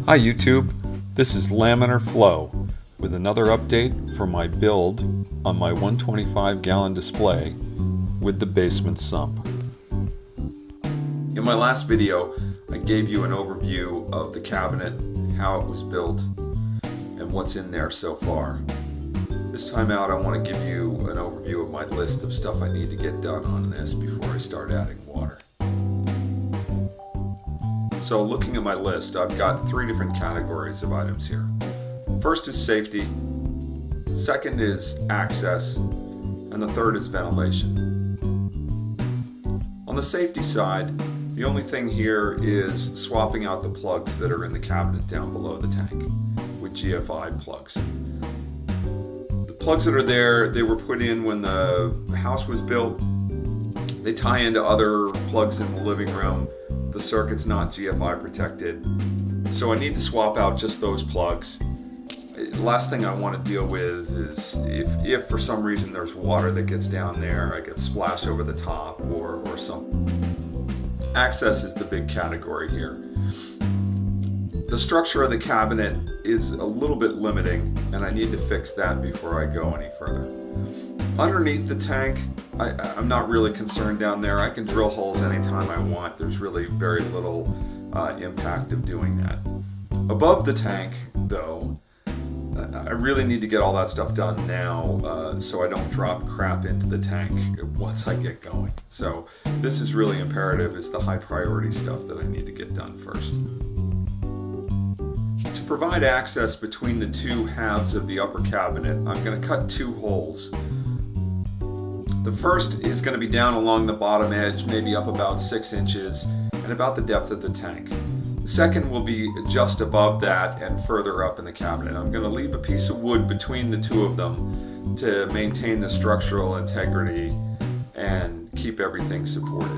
Hi YouTube, this is Laminar Flow with another update for my build on my 125 gallon display with the basement sump. In my last video I gave you an overview of the cabinet, how it was built, and what's in there so far. This time out I want to give you an overview of my list of stuff I need to get done on this before I start adding water. So looking at my list, I've got three different categories of items here. First is safety, second is access, and the third is ventilation. On the safety side, the only thing here is swapping out the plugs that are in the cabinet down below the tank with GFI plugs. The plugs that are there, they were put in when the house was built. They tie into other plugs in the living room. The circuit's not GFI protected, so I need to swap out just those plugs. Last thing I want to deal with is if for some reason there's water that gets down there, I get splashed over the top or something. Access is the big category here. The structure of the cabinet is a little bit limiting, and I need to fix that before I go any further. Underneath the tank, I'm not really concerned down there. I can drill holes anytime I want. There's really very little impact of doing that. Above the tank, though, I really need to get all that stuff done now so I don't drop crap into the tank once I get going. So this is really imperative. It's the high priority stuff that I need to get done first. To provide access between the two halves of the upper cabinet, I'm going to cut two holes. The first is going to be down along the bottom edge, maybe up about 6 inches, and about the depth of the tank. The second will be just above that and further up in the cabinet. I'm going to leave a piece of wood between the two of them to maintain the structural integrity and keep everything supported.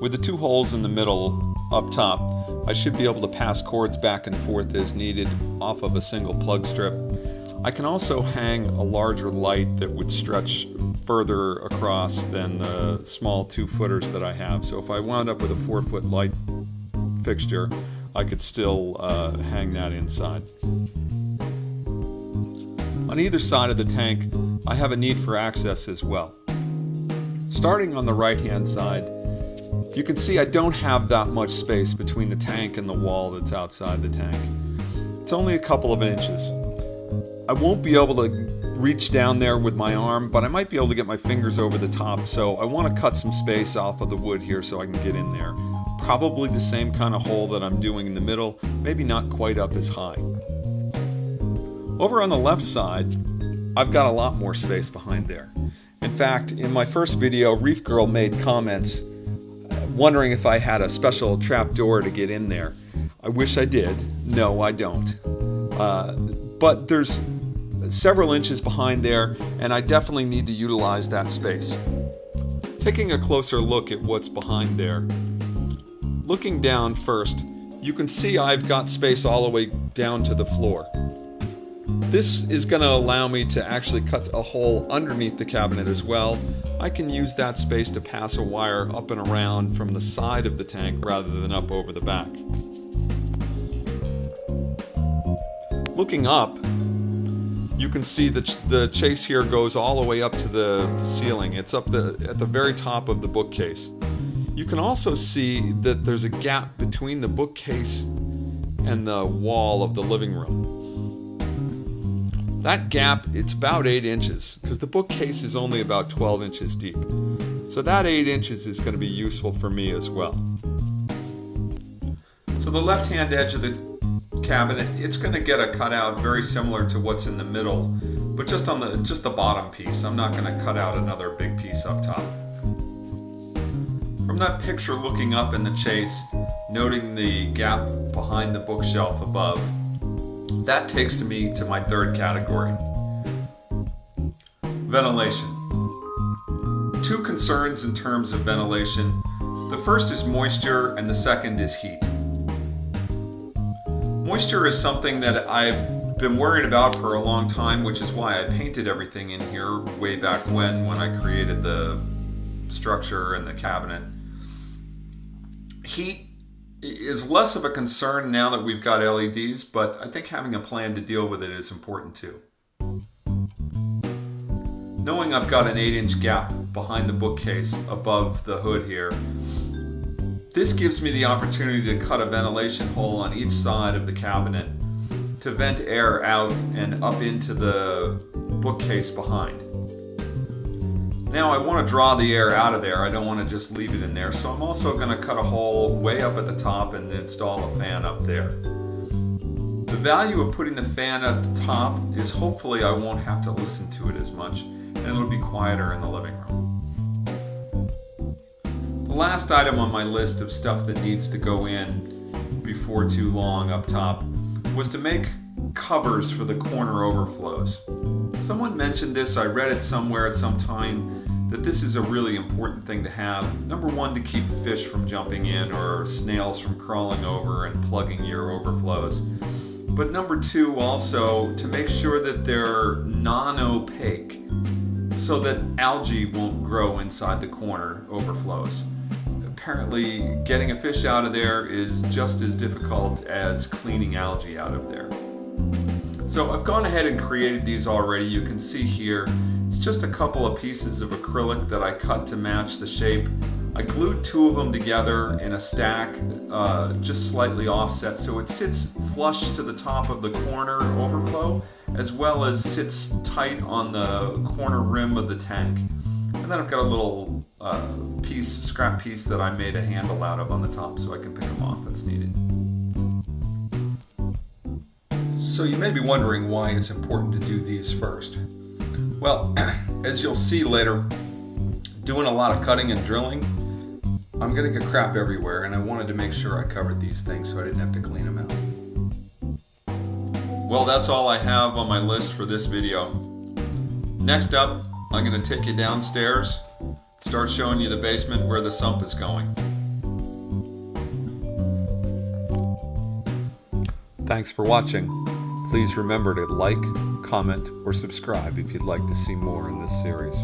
With the two holes in the middle up top, I should be able to pass cords back and forth as needed off of a single plug strip. I can also hang a larger light that would stretch further across than the small 2-footers that I have. So if I wound up with a 4-foot light fixture, I could still hang that inside. On either side of the tank, I have a need for access as well. Starting on the right-hand side, you can see I don't have that much space between the tank and the wall that's outside the tank. It's only a couple of inches. I won't be able to reach down there with my arm, but I might be able to get my fingers over the top, so I want to cut some space off of the wood here so I can get in there. Probably the same kind of hole that I'm doing in the middle, maybe not quite up as high. Over on the left side, I've got a lot more space behind there. In fact, in my first video, Reef Girl made comments wondering if I had a special trap door to get in there. I wish I did. No, I don't. But there's several inches behind there, and I definitely need to utilize that space. Taking a closer look at what's behind there, looking down first, you can see I've got space all the way down to the floor. This is going to allow me to actually cut a hole underneath the cabinet as well. I can use that space to pass a wire up and around from the side of the tank rather than up over the back. Looking up, you can see that the chase here goes all the way up to the ceiling. It's up at the very top of the bookcase. You can also see that there's a gap between the bookcase and the wall of the living room. That gap, it's about 8 inches because the bookcase is only about 12 inches deep. So that 8 inches is going to be useful for me as well. So the left-hand edge of the cabinet, it's going to get a cutout very similar to what's in the middle, but just on the bottom piece. I'm not going to cut out another big piece up top. From that picture looking up in the chase, noting the gap behind the bookshelf above, that takes me to my third category. Ventilation. Two concerns in terms of ventilation. The first is moisture and the second is heat. Moisture is something that I've been worried about for a long time, which is why I painted everything in here way back when I created the structure and the cabinet. Heat is less of a concern now that we've got LEDs, but I think having a plan to deal with it is important too. Knowing I've got an 8-inch gap behind the bookcase above the hood here, this gives me the opportunity to cut a ventilation hole on each side of the cabinet to vent air out and up into the bookcase behind. Now I want to draw the air out of there, I don't want to just leave it in there, so I'm also going to cut a hole way up at the top and install a fan up there. The value of putting the fan at the top is hopefully I won't have to listen to it as much and it'll be quieter in the living room. The last item on my list of stuff that needs to go in before too long up top was to make covers for the corner overflows. Someone mentioned this, I read it somewhere at some time, that this is a really important thing to have. Number one, to keep fish from jumping in or snails from crawling over and plugging your overflows. But number two, also to make sure that they're non-opaque so that algae won't grow inside the corner overflows. Apparently, getting a fish out of there is just as difficult as cleaning algae out of there. So I've gone ahead and created these already. You can see here, it's just a couple of pieces of acrylic that I cut to match the shape. I glued 2 of them together in a stack, just slightly offset, so it sits flush to the top of the corner overflow, as well as sits tight on the corner rim of the tank. And then I've got a little scrap piece that I made a handle out of on the top so I can pick them off as needed. So you may be wondering why it's important to do these first. Well, as you'll see later, doing a lot of cutting and drilling, I'm going to get crap everywhere, and I wanted to make sure I covered these things so I didn't have to clean them out. Well, that's all I have on my list for this video. Next up, I'm going to take you downstairs, start showing you the basement where the sump is going. Thanks for watching. Please remember to like, comment, or subscribe if you'd like to see more in this series.